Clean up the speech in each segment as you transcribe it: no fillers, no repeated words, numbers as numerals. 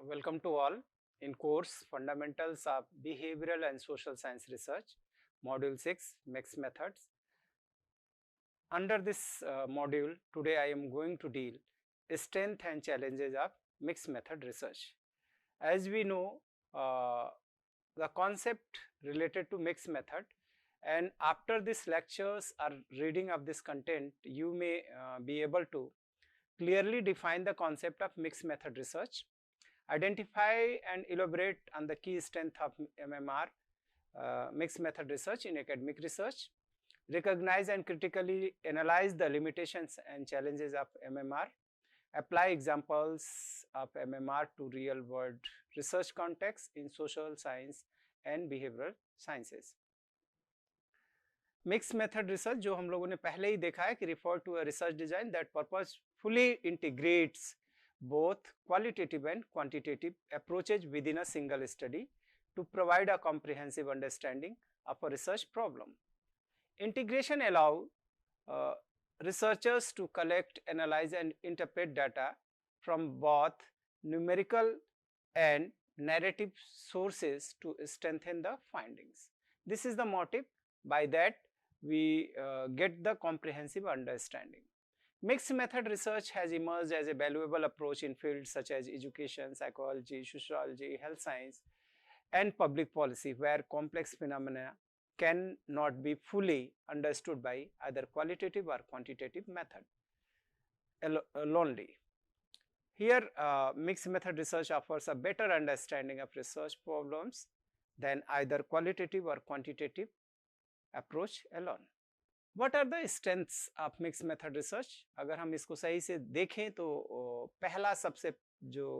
Welcome to all in course Fundamentals of Behavioral and Social Science Research, Module 6, Mixed Methods. Under this module, today I am going to deal strength and challenges of mixed method research. As we know, the concept related to mixed method, and after this lectures or reading of this content, you may be able to clearly define the concept of mixed method research, identify and elaborate on the key strength of MMR, mixed method research in academic research, recognize and critically analyze the limitations and challenges of MMR, apply examples of MMR to real world research context in social science and behavioral sciences. Mix method research जो हम लोगों ने पहले ही देखा है कि refer to a research design that purposefully integrates both qualitative and quantitative approaches within a single study to provide a comprehensive understanding of a research problem. Integration allows researchers to collect, analyze and interpret data from both numerical and narrative sources to strengthen the findings. This is the motive. By that we get the comprehensive understanding. Mixed method research has emerged as a valuable approach in fields such as education, psychology, sociology, health science, and public policy, where complex phenomena cannot be fully understood by either qualitative or quantitative method alone. Here, mixed method research offers a better understanding of research problems than either qualitative or quantitative approach alone. What are the strengths of mixed method research? अगर हम इसको सही से देखें तो पहला सबसे जो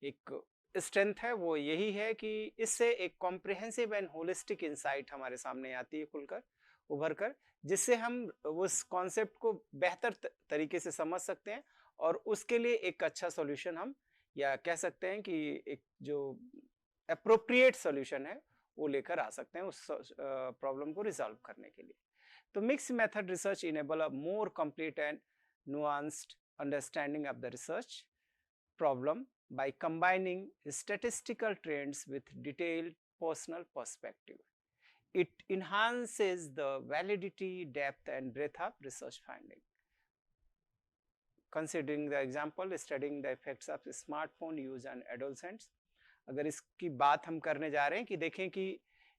एक स्ट्रेंथ है वो यही है कि इससे एक कॉम्प्रिहेंसिव एंड होलिस्टिक इंसाइट हमारे सामने आती है खुलकर उभर कर, जिससे हम उस कॉन्सेप्ट को बेहतर तरीके से समझ सकते हैं और उसके लिए एक अच्छा सॉल्यूशन हम या कह सकते हैं कि एक जो एप्रोप्रिएट सॉल्यूशन है वो लेकर आ सकते हैं उस प्रॉब्लम को रिजॉल्व करने के लिए. So mixed method research enable a more complete and nuanced understanding of the research problem by combining statistical trends with detailed personal perspective. It enhances the validity, depth and breadth of research finding. Considering the example, studying the effects of smartphone use on adolescents. अगर इसकी बात हम करने जा रहे हैं कि देखें कि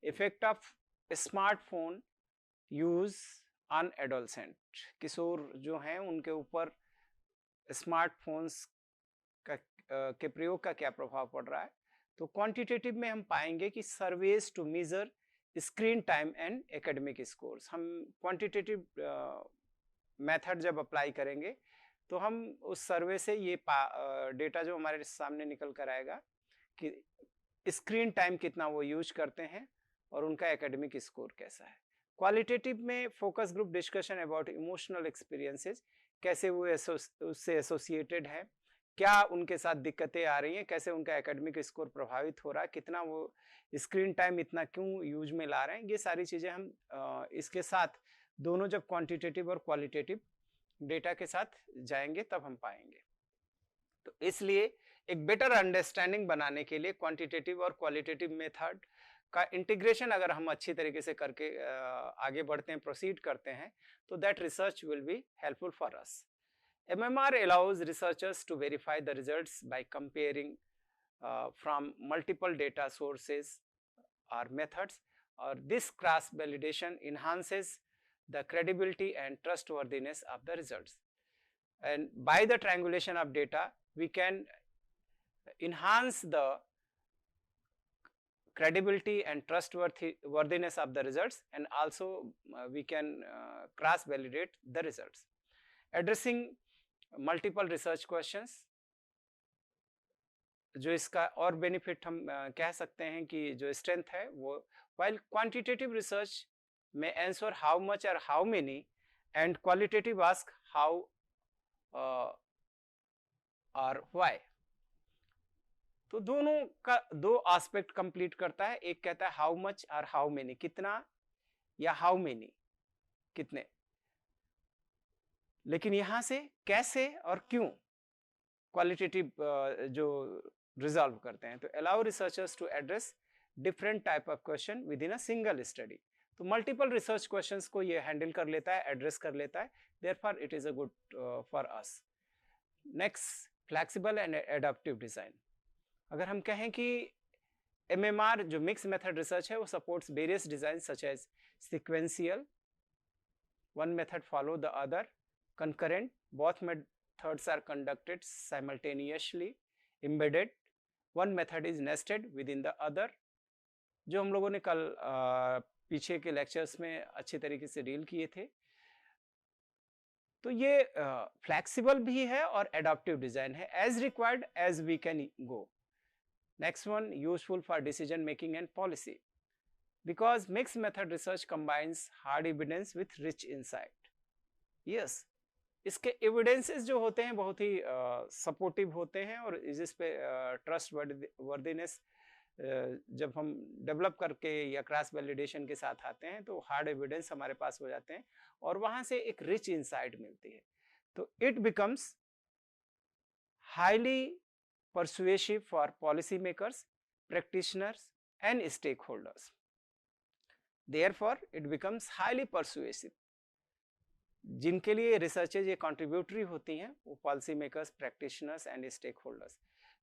effect of smartphone use on adolescent, किशोर जो हैं उनके ऊपर स्मार्टफोन्स के प्रयोग का क्या प्रभाव पड़ रहा है. तो क्वांटिटेटिव में हम पाएंगे कि surveys to measure screen time and academic scores. हम क्वांटिटेटिव मेथड जब अप्लाई करेंगे तो हम उस सर्वे से ये डेटा जो हमारे सामने निकल कर आएगा कि स्क्रीन टाइम कितना वो यूज करते हैं और उनका एकेडमिक स्कोर कैसा है. क्वालिटेटिव में focus group discussion about emotional experiences, कैसे वो उससे एसोसिएटेड है, क्या उनके साथ दिक्कतें आ रही हैं, कैसे उनका एकेडमिक स्कोर प्रभावित हो रहा है, कितना वो स्क्रीन टाइम इतना क्यों यूज में ला रहे हैं. ये सारी चीज़ें हम इसके साथ दोनों जब क्वांटिटेटिव और क्वालिटेटिव डेटा के साथ जाएंगे तब हम पाएंगे. तो इसलिए एक बेटर अंडरस्टैंडिंग बनाने के लिए क्वांटिटेटिव और क्वालिटेटिव मेथड का इंटीग्रेशन अगर हम अच्छी तरीके से करके आगे बढ़ते हैं, प्रोसीड करते हैं, तो that research will be helpful for us. MMR allows researchers to verify the results by comparing from multiple data sources or methods, or this cross validation enhances the credibility and trustworthiness of the results. And by the triangulation of data, we can enhance the credibility and trustworthiness of the results, and also we can cross validate the results. Addressing multiple research questions, जो इसका और benefit हम कह सकते हैं कि जो strength है वो, while quantitative research may answer how much or how many, and qualitative ask how or why. तो दोनों का दो एस्पेक्ट कंप्लीट करता है. एक कहता है हाउ मच और हाउ मेनी, कितना या हाउ मेनी कितने, लेकिन यहां से कैसे और क्यों क्वालिटेटिव जो रिजॉल्व करते हैं। तो allow researchers to address different type of question within a single study. तो मल्टीपल रिसर्च क्वेश्चंस को ये हैंडल कर लेता है, एड्रेस कर लेता है, therefore it is a good for us. Next, flexible and adaptive design. अगर हम कहें कि MMR जो मिक्स मेथड रिसर्च है वो supports various design such as sequential, one method follow the other, concurrent, both methods are conducted simultaneously, embedded, one method is nested within the other, जो हम लोगों ने कल पीछे के लेक्चर्स में अच्छे तरीके से डील किए थे। तो ये फ्लेक्सिबल भी है और एडाप्टिव डिजाइन है, as required as we can go. Next one, useful for decision making and policy, because mixed method research combines hard evidence with rich insight. Yes, इसके evidences जो होते हैं बहुत ही सपोर्टिव होते हैं और इस पे ट्रस्ट वर्दीनेस जब हम डेवलप करके या क्रॉस वैलिडेशन के साथ आते हैं तो हार्ड एविडेंस हमारे पास हो जाते हैं और वहां से एक रिच इंसाइट मिलती है। तो it becomes highly persuasive for policy makers, practitioners and stakeholders. Therefore, it becomes highly persuasive. जिनके लिए रिसर्चेज ये कंट्रीब्यूटरी होती हैं वो policy makers, practitioners and stakeholders.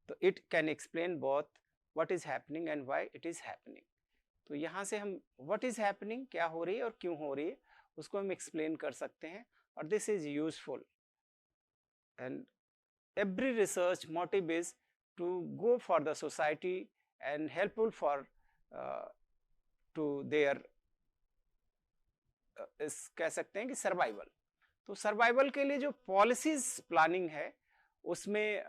तो it can explain both what is happening and why it is happening. तो यहाँ से हम व्हाट इज हैपनिंग, क्या हो रही है और क्यों हो रही है, उसको हम एक्सप्लेन कर सकते हैं और this is useful. And every research motive is to go for the society and helpful for to their कह सकते हैं कि सर्वाइवल। तो सर्वाइवल के लिए जो पॉलिसीज प्लानिंग है उसमें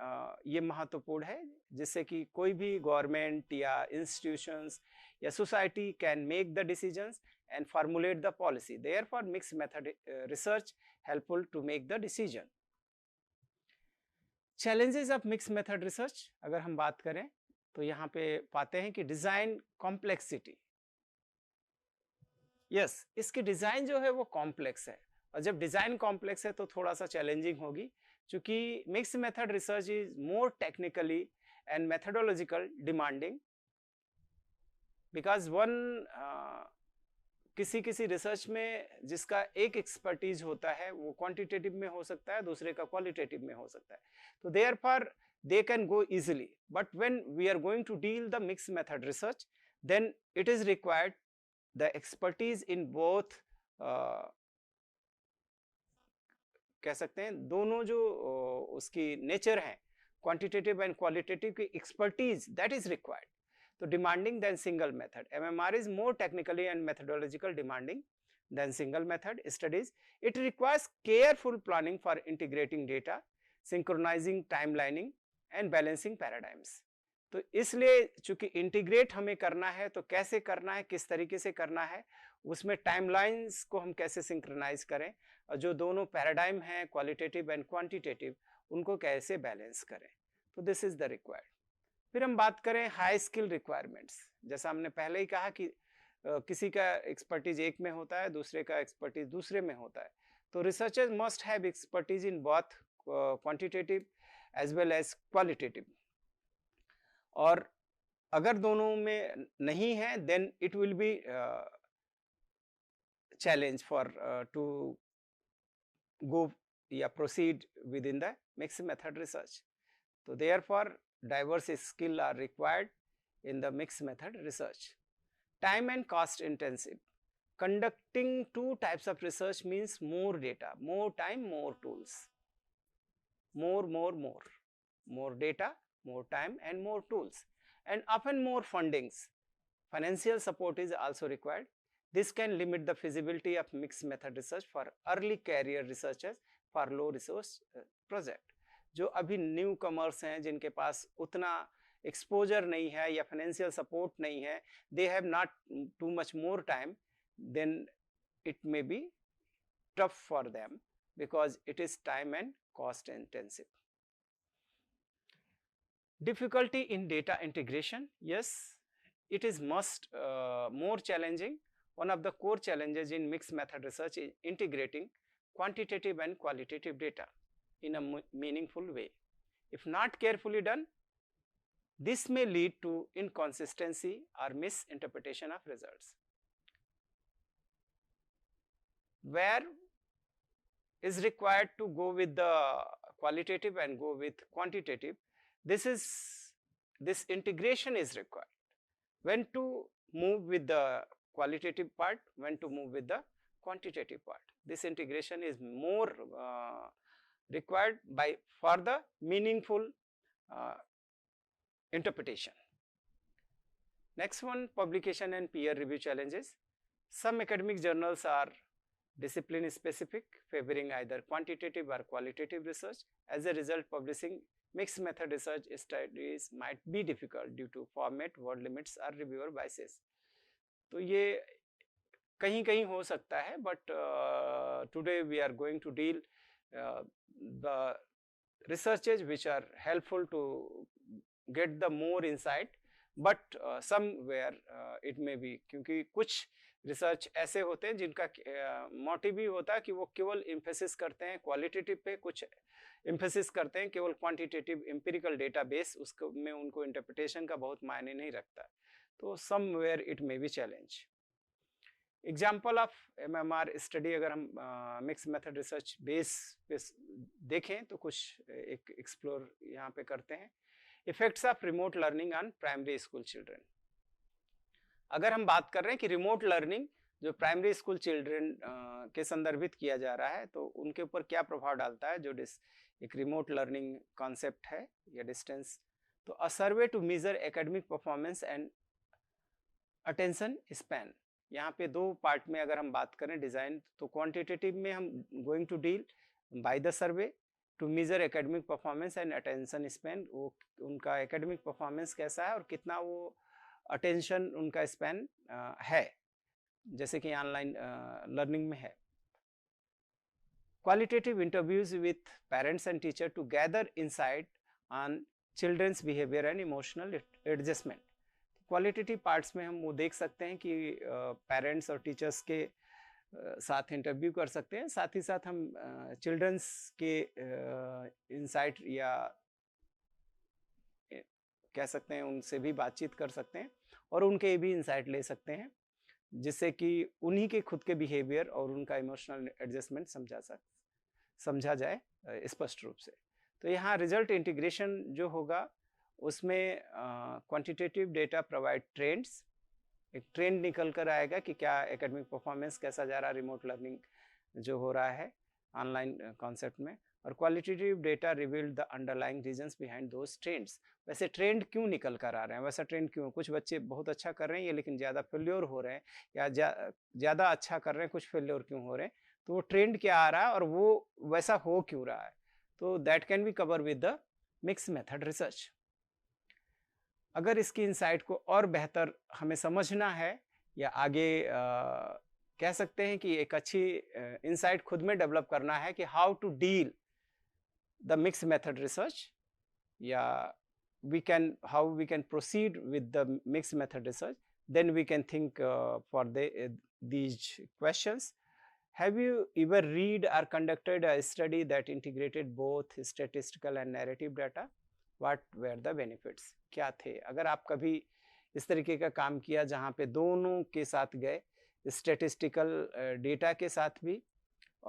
ये महत्वपूर्ण है, जिससे कि कोई भी गवर्नमेंट या इंस्टीट्यूशंस या society can make the decisions and formulate the policy. Therefore mixed method research helpful to make the decision. Challenges of mixed method research अगर हम बात करें तो यहाँ पे पाते हैं कि डिजाइन कॉम्प्लेक्सिटी। यस, इसकी डिजाइन जो है वो कॉम्प्लेक्स है और जब डिजाइन कॉम्प्लेक्स है तो थोड़ा सा चैलेंजिंग होगी, क्योंकि mixed method research is more technically and methodological demanding, because one किसी रिसर्च में जिसका एक एक्सपर्टीज होता है वो क्वांटिटेटिव में हो सकता है, दूसरे का क्वालिटेटिव में हो सकता है। तो therefore they can go easily, but when we are going to deal the mixed method research, then it is required the expertise in both कह सकते हैं दोनों जो उसकी नेचर है, क्वांटिटेटिव एंड क्वालिटेटिव की एक्सपर्टीज दैट इज रिक्वायर्ड। तो demanding then single method, MMR is more technically and methodological demanding than single method studies. It requires careful planning for integrating data, synchronizing timelining and balancing paradigms. तो इसलिए चूंकि integrate हमें करना है तो कैसे करना है, किस तरीके से करना है, उसमें टाइमलाइंस को हम कैसे सिंक्रोनाइज करें और जो दोनों पैराडाइम हैं क्वालिटेटिव एंड क्वांटिटेटिव उनको कैसे बैलेंस करें। तो दिस इज द रिक्वायर्ड। फिर हम बात करें हाई स्किल रिक्वायरमेंट्स। जैसा हमने पहले ही कहा कि किसी का एक्सपर्टीज एक में होता है, दूसरे का एक्सपर्टीज दूसरे में होता है। तो researchers must have expertise in both quantitative as well as qualitative, और अगर दोनों में नहीं है then it will be challenge for to go या proceed with in the mixed method research. तो therefore diverse skill are required in the mixed method research. Time and cost intensive. Conducting two types of research means more data, more time, more tools. More data, more time and more tools, and often more fundings. Financial support is also required. This can limit the feasibility of mixed method research for early career researchers for low resource project. जो अभी new commerce हैं, जिनके पास उतना exposure नहीं है या financial support नहीं है, they have not too much more time, then it may be tough for them because it is time and cost intensive. Difficulty in data integration, yes, it is more challenging. One of the core challenges in mixed method research is integrating quantitative and qualitative data in a meaningful way. If not carefully done, This may lead to inconsistency or misinterpretation of results. Where is required to go with the qualitative and go with quantitative, this integration is required. When to move with the qualitative part, when to move with the quantitative part. This integration is more required for the meaningful interpretation. Next one, publication and peer review challenges. Some academic journals are discipline specific, favoring either quantitative or qualitative research. As a result, publishing mixed method research studies might be difficult due to format, word limits or reviewer biases. तो ये कहीं कहीं हो सकता है, but today we are going to deal the researches which are helpful to get the more insight, but somewhere it may be, क्योंकि कुछ research ऐसे होते हैं जिनका मोटिव ही होता है कि वो केवल एम्फेसिस करते हैं क्वालिटेटिव पे, कुछ एम्फेसिस करते हैं केवल क्वांटिटेटिव एम्पिरिकल डेटाबेस, उसको में उनको इंटरप्रिटेशन का बहुत मायने नहीं रखता, तो somewhere it may B challenge. Example of MMR study अगर हम मिक्स मेथड रिसर्च बेस पे देखें तो कुछ एक एक्सप्लोर यहाँ पे करते हैं. Effects of remote learning on primary school children. अगर हम बात कर रहे हैं कि रिमोट लर्निंग जो प्राइमरी स्कूल चिल्ड्रन के संदर्भित किया जा रहा है, तो उनके ऊपर क्या प्रभाव डालता है, जो एक रिमोट लर्निंग कॉन्सेप्ट है या डिस्टेंस. तो a survey to measure academic performance and attention span. यहाँ पे दो पार्ट में अगर हम बात करें डिजाइन, तो क्वांटिटेटिव में हम going to deal by the survey to measure academic performance and attention span. वो उनका एकेडमिक परफॉर्मेंस कैसा है और कितना वो अटेंशन उनका स्पैन है, जैसे कि ऑनलाइन लर्निंग में है. Qualitative interviews with parents and teacher to gather insight on children's behaviour and emotional adjustment. Qualitative parts में हम वो देख सकते हैं कि पेरेंट्स और टीचर्स के साथ इंटरव्यू कर सकते हैं, साथ ही साथ हम चिल्ड्रंस के इनसाइट या कह सकते हैं उनसे भी बातचीत कर सकते हैं और उनके भी इंसाइट ले सकते हैं, जिससे कि उन्हीं के खुद के बिहेवियर और उनका इमोशनल एडजस्टमेंट समझा जाए स्पष्ट रूप से. तो यहाँ रिजल्ट इंटीग्रेशन जो होगा उसमें क्वांटिटेटिव डेटा प्रोवाइड ट्रेंड्स, एक ट्रेंड निकल कर आएगा कि क्या एकेडमिक परफॉर्मेंस कैसा जा रहा है रिमोट लर्निंग जो हो रहा है ऑनलाइन कॉन्सेप्ट में. और qualitative data revealed the underlying reasons behind those trends. वैसे ट्रेंड क्यों निकल कर आ रहे हैं, वैसा ट्रेंड क्यों, कुछ बच्चे बहुत अच्छा कर रहे हैं लेकिन ज़्यादा फेल्योर हो रहे हैं, या ज़्यादा अच्छा कर रहे हैं कुछ फेल्योर क्यों हो रहे हैं, तो वो ट्रेंड क्या आ रहा है और वो वैसा हो क्यों रहा है. तो that can be cover with the mix method research. अगर इसकी इंसाइट को और बेहतर हमें समझना है या आगे कह सकते हैं कि एक अच्छी इंसाइट खुद में डेवलप करना है कि how to deal the mix method research, या how we can proceed with the mixed method research, then we can think for these questions. Have you ever read or conducted a study that integrated both statistical and narrative data? What were the benefits? क्या थे, अगर आप कभी इस तरीके का काम किया जहाँ पे दोनों के साथ गए, स्टैटिस्टिकल डेटा के साथ भी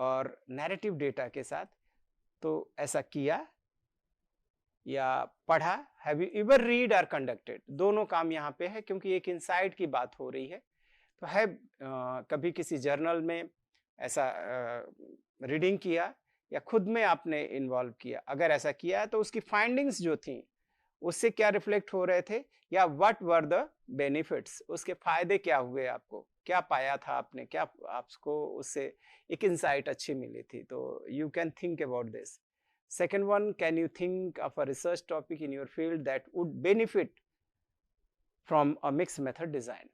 और नैरेटिव डेटा के साथ, तो ऐसा किया या पढ़ा. हैव यू एवर रीड और कंडक्टेड, दोनों काम यहाँ पे है क्योंकि एक इनसाइट की बात हो रही है. तो है कभी किसी जर्नल में ऐसा रीडिंग किया या खुद में आपने इन्वॉल्व किया, अगर ऐसा किया है तो उसकी फाइंडिंग्स जो थी उससे क्या रिफ्लेक्ट हो रहे थे, या व्हाट वर द बेनिफिट्स, उसके फायदे क्या हुए, आपको क्या पाया था आपने, क्या आपको उससे एक इंसाइट अच्छी मिली थी. तो you can think about this. Second one, can you think of a research topic in your field that would benefit from a mixed method design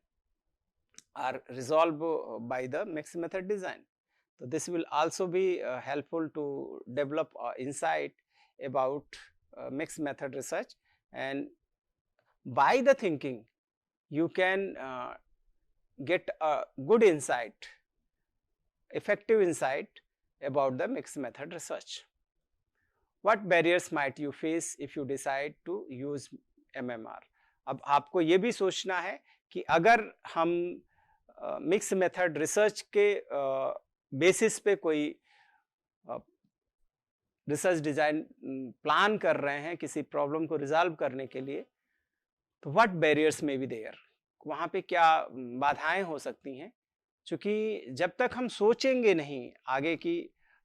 or resolved by the mixed method design? So this will also be helpful to develop insight about mixed method research, and by the thinking you can get a good insight, effective insight about the mixed method research. What barriers might you face if you decide to use MMR. अब आपको ये भी सोचना है कि अगर हम mix method research के बेसिस पे कोई रिसर्च डिजाइन प्लान कर रहे हैं किसी प्रॉब्लम को रिजॉल्व करने के लिए, तो व्हाट बैरियर्स में बी देयर, वहाँ पे क्या बाधाएं हो सकती हैं, क्योंकि जब तक हम सोचेंगे नहीं आगे की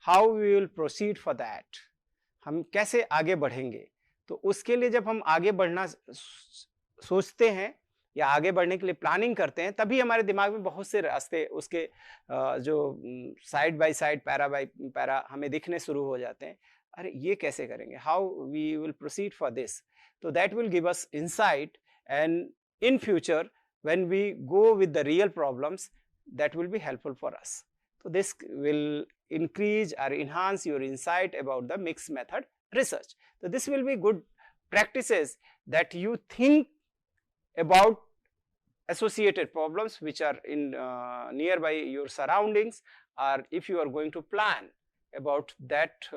how we will proceed for that, हम कैसे आगे बढ़ेंगे, तो उसके लिए जब हम आगे बढ़ना सोचते हैं या आगे बढ़ने के लिए प्लानिंग करते हैं, तभी हमारे दिमाग में बहुत से रास्ते उसके जो side by side, para by para हमें दिखने शुरू हो जाते हैं। अरे ये कैसे करेंगे, how we will proceed for this, तो that will give us insight, and in future when we go with the real problems, that will be helpful for us. So this will increase or enhance your insight about the mixed method research. So this will be good practices that you think about associated problems which are in nearby your surroundings, or if you are going to plan about that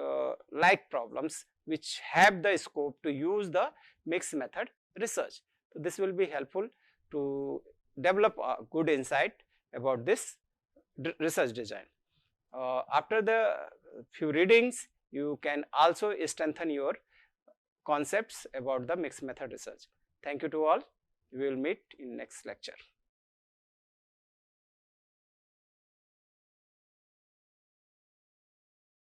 like problems which have the scope to use the mixed method research. So this will be helpful to develop a good insight about this research design. After the few readings, you can also strengthen your concepts about the mixed method research. Thank you to all. We will meet in next lecture.